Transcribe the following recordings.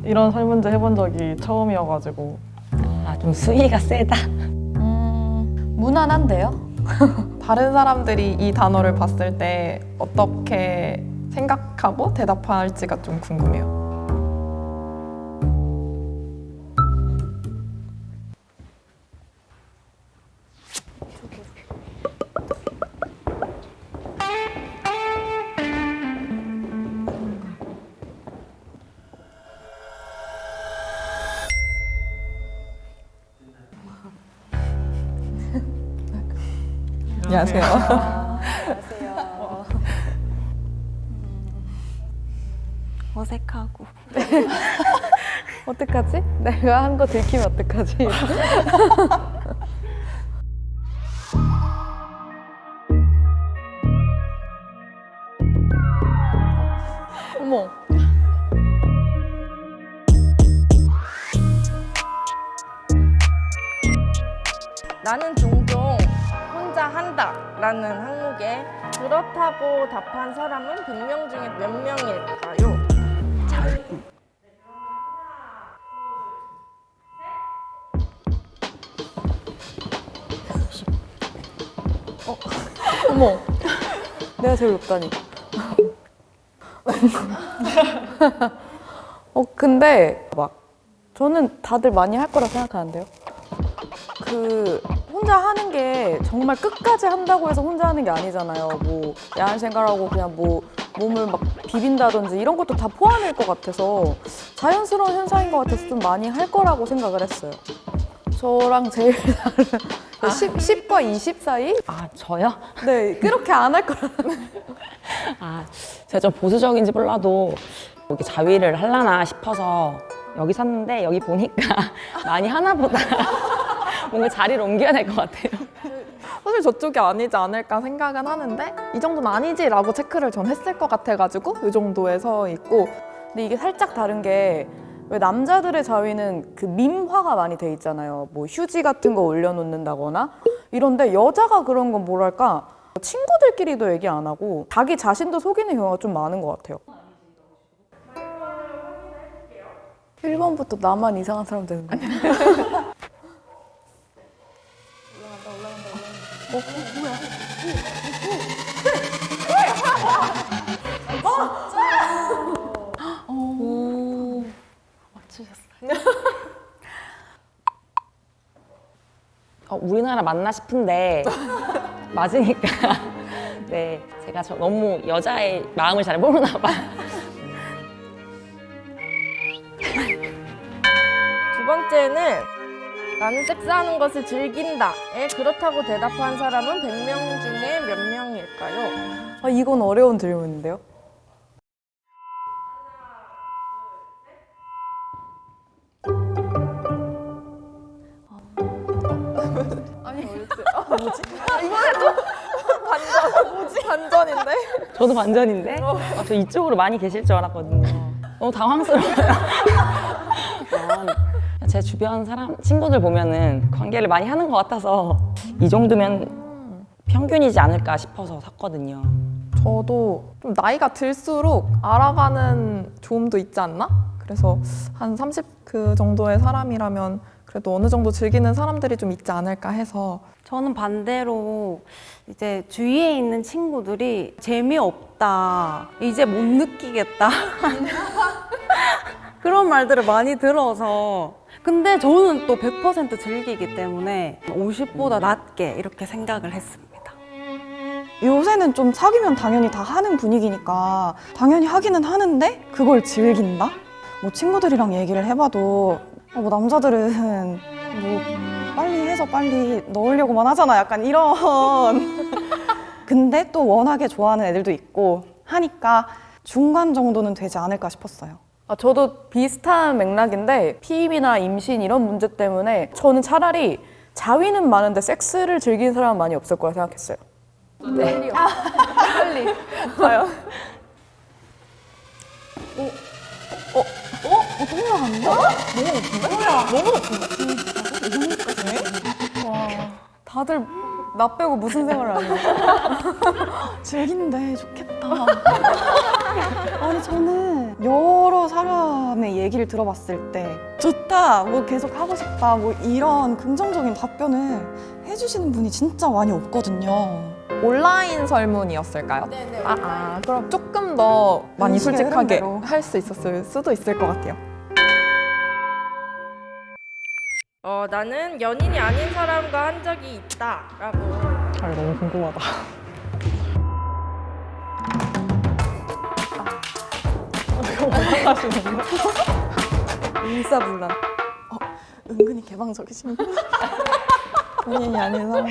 이런 설문지 해본 적이 처음이어가지고 좀 수위가 세다. 무난한데요? 다른 사람들이 이 단어를 봤을 때 어떻게 생각하고 대답할지가 좀 궁금해요. 안녕하세요. 안녕하세요. 어색하고. 어떡하지? 내가 한 거 들키면 어떡하지? 어머. 나는 종종 혼자 한다 라는 항목에 그렇다고 답한 사람은 100명 중에 몇 명일까요? 어머. 내가 제일 높다니. 근데 저는 다들 많이 할 거라 생각하는데요. 혼자 하는 게 정말 끝까지 한다고 해서 혼자 하는 게 아니잖아요. 뭐 야한 생각하고 그냥 뭐 몸을 막 비빈다든지 이런 것도 다 포함일 것 같아서 자연스러운 현상인 것 같아서 좀 많이 할 거라고 생각을 했어요. 저랑 제일 다른 10과 20 사이? 저요? 네, 그렇게 안 할 거라. 제가 좀 보수적인지 몰라도 여기 자위를 하려나 싶어서 여기 샀는데 여기 보니까 많이 하나 보다. 뭔가 자리를 옮겨야 될 것 같아요. 사실 저쪽이 아니지 않을까 생각은 하는데 이 정도는 아니지라고 체크를 전 했을 것 같아가지고 이 정도에 서 있고. 근데 이게 살짝 다른 게 왜 남자들의 자위는 그 밈화가 많이 돼 있잖아요. 뭐 휴지 같은 거 올려놓는다거나 이런데 여자가 그런 건 뭐랄까 친구들끼리도 얘기 안 하고 자기 자신도 속이는 경우가 좀 많은 것 같아요. 1번부터 나만 이상한 사람 되는 거야. 우리나라 맞나 싶은데 맞으니까 네, 제가 너무 여자의 마음을 잘 모르나 봐요. 두 번째는 나는 섹스하는 것을 즐긴다에 그렇다고 대답한 사람은 100명 중에 몇 명일까요? 이건 어려운 질문인데요. 반전인데? 저도 반전인데? 저 이쪽으로 많이 계실 줄 알았거든요. 너무 당황스러워요. 제 주변 친구들 보면은 관계를 많이 하는 것 같아서 이 정도면 평균이지 않을까 싶어서 샀거든요. 저도 좀 나이가 들수록 알아가는 좋음도 있지 않나? 그래서 한 30 그 정도의 사람이라면 그래도 어느 정도 즐기는 사람들이 좀 있지 않을까 해서. 저는 반대로 이제 주위에 있는 친구들이 재미없다, 이제 못 느끼겠다 그런 말들을 많이 들어서. 근데 저는 또 100% 즐기기 때문에 50보다 낮게 이렇게 생각을 했습니다. 요새는 좀 사귀면 당연히 다 하는 분위기니까 당연히 하기는 하는데 그걸 즐긴다? 뭐 친구들이랑 얘기를 해봐도 뭐 남자들은 뭐 빨리 해서 빨리 넣으려고만 하잖아, 약간 이런. 근데 또 워낙에 좋아하는 애들도 있고 하니까 중간 정도는 되지 않을까 싶었어요. 저도 비슷한 맥락인데 피임이나 임신 이런 문제 때문에 저는 차라리 자위는 많은데 섹스를 즐기는 사람은 많이 없을 거라 생각했어요. 네. 빨리. 과연? 다들 나 빼고 무슨 생활을 하는 거야? 즐긴데 좋겠다. 아니 저는 여러 사람의 얘기를 들어봤을 때 좋다, 뭐 계속 하고 싶다, 뭐 이런 긍정적인 답변을 해주시는 분이 진짜 많이 없거든요. 온라인 설문이었을까요? 네네. 그럼 조금 더 많이 음식의 솔직하게 흐름대로. 할 수 있었을 수도 있을 것 같아요. 나는 연인이 아닌 사람과 한 적이 있다라고. 아, 이거 너무 궁금하다. 이거 뭐 하시는데? 일사불란. 은근히 개방적이신 분. 본인이 아닌 사람.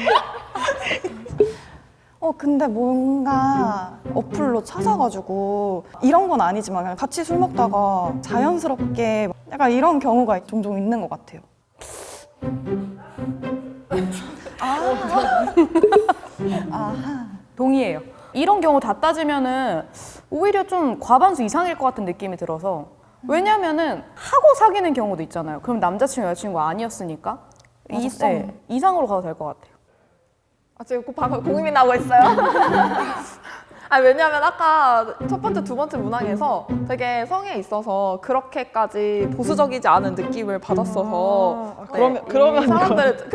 근데 뭔가 어플로 찾아가지고 이런 건 아니지만 그냥 같이 술 먹다가 자연스럽게 약간 이런 경우가 종종 있는 것 같아요. 동의해요. 이런 경우 다 따지면은 오히려 좀 과반수 이상일 것 같은 느낌이 들어서 왜냐면은 하고 사귀는 경우도 있잖아요. 그럼 남자친구 여자친구가 아니었으니까 이상으로 가도 될 것 같아요. 지금 방금 고민이 나고 있어요. 왜냐면 아까 첫 번째, 두 번째 문항에서 되게 성에 있어서 그렇게까지 보수적이지 않은 느낌을 받았어서 그러면 사람들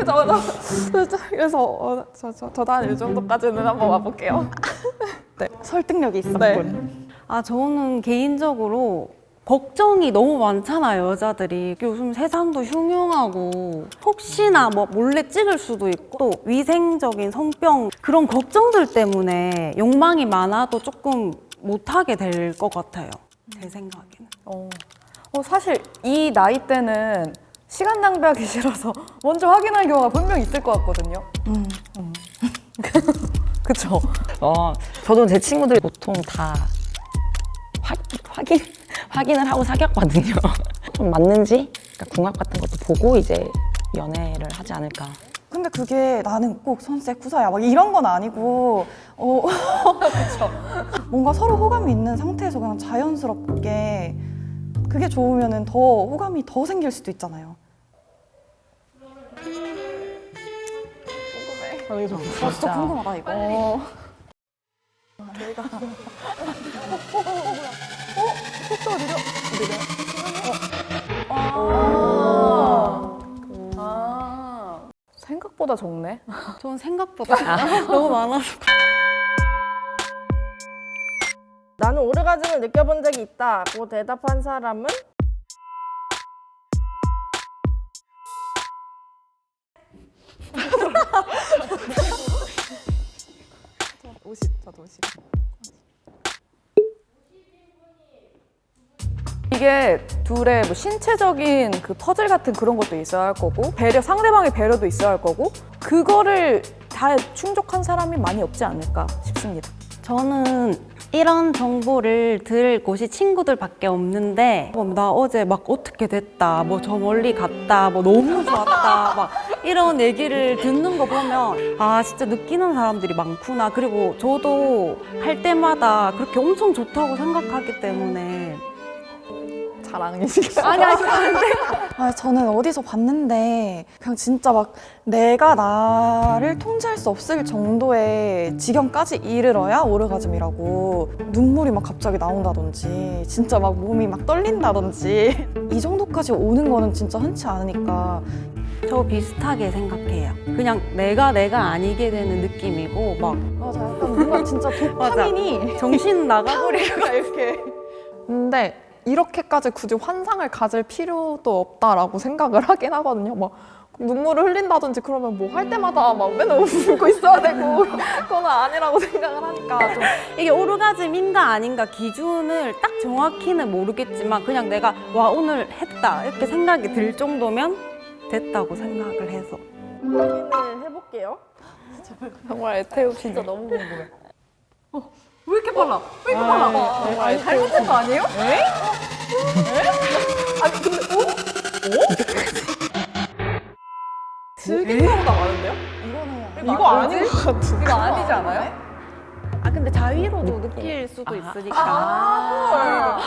그래서 저도 한 이 정도까지는 한번 와볼게요. 설득력이 있었군. 네. 저는 개인적으로 걱정이 너무 많잖아요, 여자들이. 요즘 세상도 흉흉하고 혹시나 뭐 몰래 찍을 수도 있고 또 위생적인 성병 그런 걱정들 때문에 욕망이 많아도 조금 못하게 될 것 같아요, 제 생각에는. 사실 이 나이 때는 시간 낭비하기 싫어서 먼저 확인할 경우가 분명히 있을 것 같거든요. 그쵸? 저도 제 친구들이 보통 다 확인을 하고 사귀었거든요. 좀 맞는지 그러니까 궁합 같은 것도 보고 이제 연애를 하지 않을까. 근데 그게 나는 꼭 선세 구사야 막 이런 건 아니고 뭔가 서로 호감이 있는 상태에서 그냥 자연스럽게 그게 좋으면은 더 호감이 더 생길 수도 있잖아요. 이게 좀 진짜 궁금하다 이거. 생각보다 적네. 저는 생각보다 너무 많아서. 나는 오르가즘을 느껴본 적이 있다고 대답한 사람은 50, 저도 50. 이게 둘의 뭐 신체적인 그 퍼즐 같은 그런 것도 있어야 할 거고 상대방의 배려도 있어야 할 거고 그거를 다 충족한 사람이 많이 없지 않을까 싶습니다. 저는 이런 정보를 들을 곳이 친구들밖에 없는데 나 어제 막 어떻게 됐다, 뭐 저 멀리 갔다, 뭐 너무 좋았다, 막 이런 얘기를 듣는 거 보면 진짜 느끼는 사람들이 많구나. 그리고 저도 할 때마다 그렇게 엄청 좋다고 생각하기 때문에 자랑이시죠? 아니 저는 어디서 봤는데 그냥 진짜 막 내가 나를 통제할 수 없을 정도의 지경까지 이르러야 오르가즘이라고 눈물이 막 갑자기 나온다든지 진짜 막 몸이 막 떨린다든지 이 정도까지 오는 거는 진짜 흔치 않으니까 저 비슷하게 생각해요. 그냥 내가 아니게 되는 느낌이고 막 맞아 약간 뭔가 진짜 도파민이 정신 나가버리고 이렇게 근데 이렇게까지 굳이 환상을 가질 필요도 없다라고 생각을 하긴 하거든요. 막 눈물을 흘린다든지 그러면 뭐 할 때마다 막 맨날 울고 있어야 되고 그건 아니라고 생각을 하니까 좀 이게 오르가즘인가 아닌가 기준을 딱 정확히는 모르겠지만 그냥 내가 와 오늘 했다 이렇게 생각이 들 정도면 됐다고 생각을 해서 확인을 해볼게요. 정말 애태우 진짜 너무 궁금해. 왜 이렇게 빨라? 왜 이렇게 빨라? 아니, 잘못된 거 아니에요? 즐긴 거보다 많은데요? 이거 아닌 것 같은데. 이거 아니지 않아요? 근데 자위로도 느낄 수도 있으니까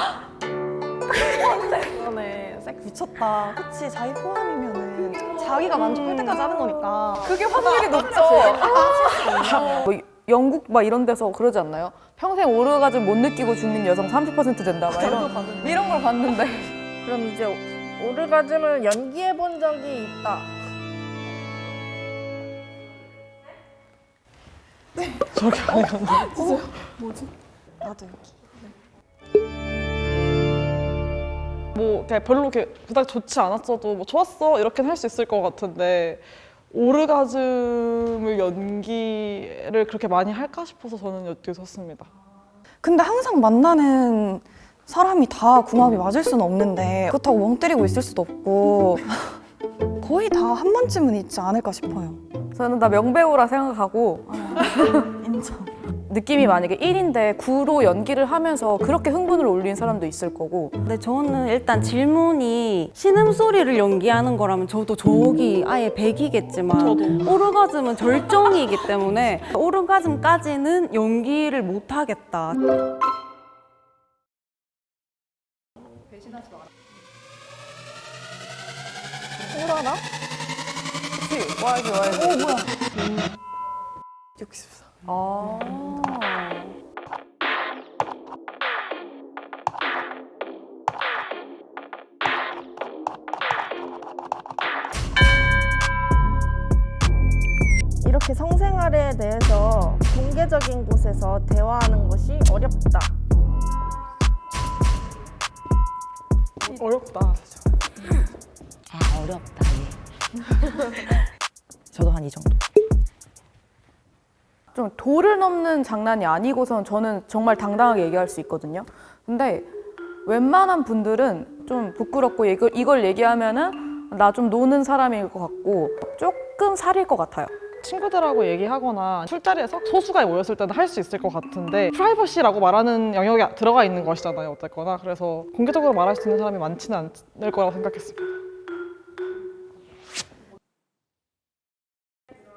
미쳤다. 그치, 자기 포함이면은 자기가 만족할 때까지 하는 거니까. 그게 확률이 높죠. 뭐 영국 막 이런 데서 그러지 않나요? 평생 오르가즘 못 느끼고 죽는 여성 30% 된다. 막 이런 걸 봤는데. 그럼 이제 오르가즘을 연기해 본 적이 있다. 저렇게 많이 간다. 나도 여기. 뭐 그냥 별로 이렇게 그닥 좋지 않았어도 뭐 좋았어 이렇게는 할 수 있을 것 같은데 오르가즘을 연기를 그렇게 많이 할까 싶어서 저는 여기 섰습니다. 근데 항상 만나는 사람이 다 궁합이 맞을 수는 없는데 그렇다고 멍 때리고 있을 수도 없고 거의 다 한 번쯤은 있지 않을까 싶어요. 저는 다 명배우라 생각하고 인정. 느낌이 만약에 1인데 9로 연기를 하면서 그렇게 흥분을 올린 사람도 있을 거고 근데 저는 일단 질문이 신음소리를 연기하는 거라면 저도 저기 아예 100이겠지만 저도. 오르가즘은 절정이기 때문에 오르가즘까지는 연기를 못 하겠다. 오라나? 그치? 와야지 와야지. 오 뭐야? 64. 아. 이렇게 성생활에 대해서 공개적인 곳에서 대화하는 것이 어렵다. 어렵다. 아, 어렵다. 예. 저도 한 이 정도. 좀 도를 넘는 장난이 아니고선 저는 정말 당당하게 얘기할 수 있거든요. 근데 웬만한 분들은 좀 부끄럽고 이걸 얘기하면은 나 좀 노는 사람일 것 같고 조금 살일 것 같아요. 친구들하고 얘기하거나 술자리에서 소수가 모였을 때는 할 수 있을 것 같은데 프라이버시라고 말하는 영역이 들어가 있는 것이잖아요, 어쨌거나. 그래서 공개적으로 말할 수 있는 사람이 많지는 않을 거라고 생각했습니다.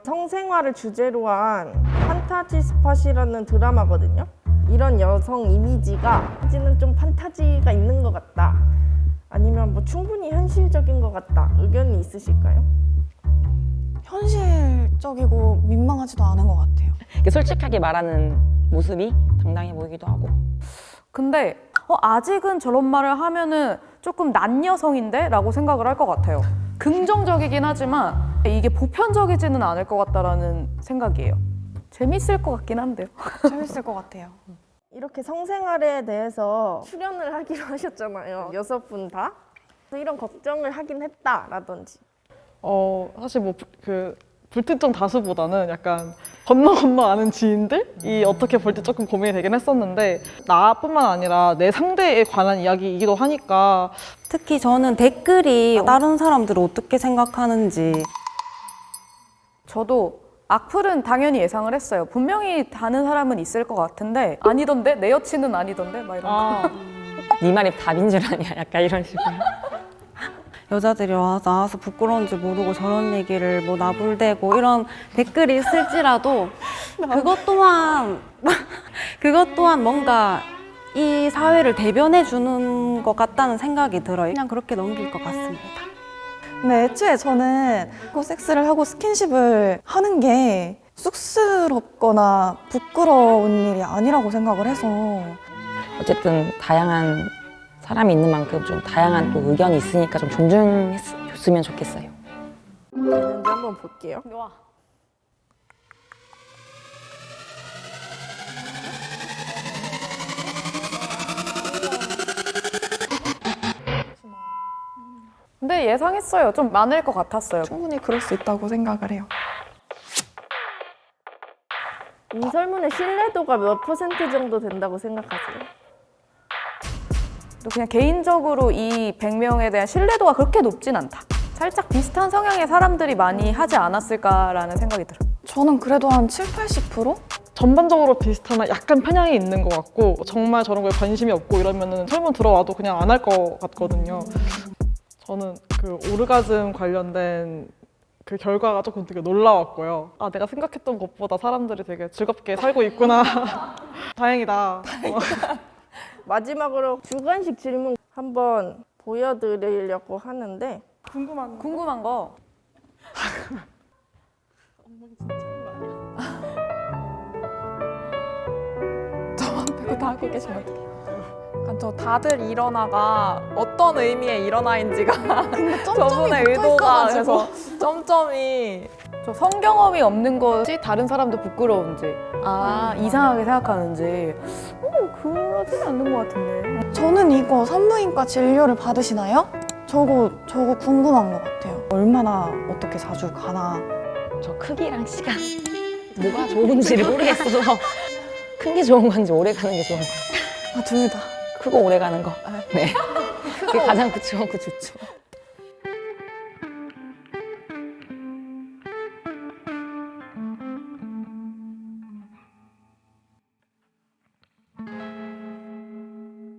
성생활을 주제로 한 판타지 스팟이라는 드라마거든요. 이런 여성 이미지가 사진은 좀 판타지가 있는 것 같다. 아니면 뭐 충분히 현실적인 것 같다. 의견이 있으실까요? 현실적이고 민망하지도 않은 것 같아요. 이렇게 솔직하게 말하는 모습이 당당해 보이기도 하고. 근데 아직은 저런 말을 하면은 조금 난 여성인데? 라고 생각을 할 것 같아요. 긍정적이긴 하지만 이게 보편적이지는 않을 것 같다라는 생각이에요. 재밌을 것 같긴 한데요. 재밌을 것 같아요. 이렇게 성생활에 대해서 출연을 하기로 하셨잖아요. 6분 다. 이런 걱정을 하긴 했다라든지. 사실 뭐 그 불특정 다수보다는 약간 건너 아는 지인들이 어떻게 볼지 조금 고민이 되긴 했었는데 나뿐만 아니라 내 상대에 관한 이야기이기도 하니까 특히 저는 댓글이 다른 사람들을 어떻게 생각하는지 저도 악플은 당연히 예상을 했어요. 분명히 다는 사람은 있을 것 같은데 아니던데? 내 여친은 아니던데? 막 이런 거. 네 말이 답인 줄 아냐? 약간 이런 식으로. 여자들이 나와서 부끄러운지 모르고 저런 얘기를 뭐 나불대고 이런 댓글이 있을지라도 그것 또한 뭔가 이 사회를 대변해 주는 것 같다는 생각이 들어요. 그냥 그렇게 넘길 것 같습니다. 근데 애초에 저는 섹스를 하고 스킨십을 하는 게 쑥스럽거나 부끄러운 일이 아니라고 생각을 해서 어쨌든 다양한 사람이 있는 만큼 좀 다양한 또 의견이 있으니까 좀 존중했으면 좋겠어요. 되는지 한번 볼게요. 근데 예상했어요. 좀 많을 것 같았어요. 충분히 그럴 수 있다고 생각을 해요. 이 설문의 신뢰도가 몇 % 정도 된다고 생각하세요? 또 그냥 개인적으로 이 100명에 대한 신뢰도가 그렇게 높진 않다. 살짝 비슷한 성향의 사람들이 많이 하지 않았을까라는 생각이 들어요. 저는 그래도 한 7, 80%? 전반적으로 비슷하나 약간 편향이 있는 것 같고 정말 저런 거에 관심이 없고 이러면은 설문 들어와도 그냥 안 할 것 같거든요. 저는 그 오르가즘 관련된 그 결과가 조금 되게 놀라웠고요. 아, 내가 생각했던 것보다 사람들이 되게 즐겁게 살고 있구나. 다행이다. 마지막으로 주관식 질문 한번 보여드리려고 하는데 궁금한 거. 저만 빼고 다 하고 계시면 어떡해요? 약간 저 다들 일어나가 어떤 의미의 일어나인지가 근데 점점이 저분의 붙어 의도가 있어가지고. 그래서 점점이 저 성경험이 없는 것이 다른 사람도 부끄러운지, 이상하게 생각하는지, 그러진 않는 것 같은데. 저는 이거 산부인과 진료를 받으시나요? 저거 궁금한 것 같아요. 얼마나 어떻게 자주 가나. 저 크기랑 시간 뭐가 좋은지를 모르겠어서 큰 게 좋은 건지 오래 가는 게 좋은 건지 둘 다. 크고 오래 가는 거. 네. 그게 가장 좋죠.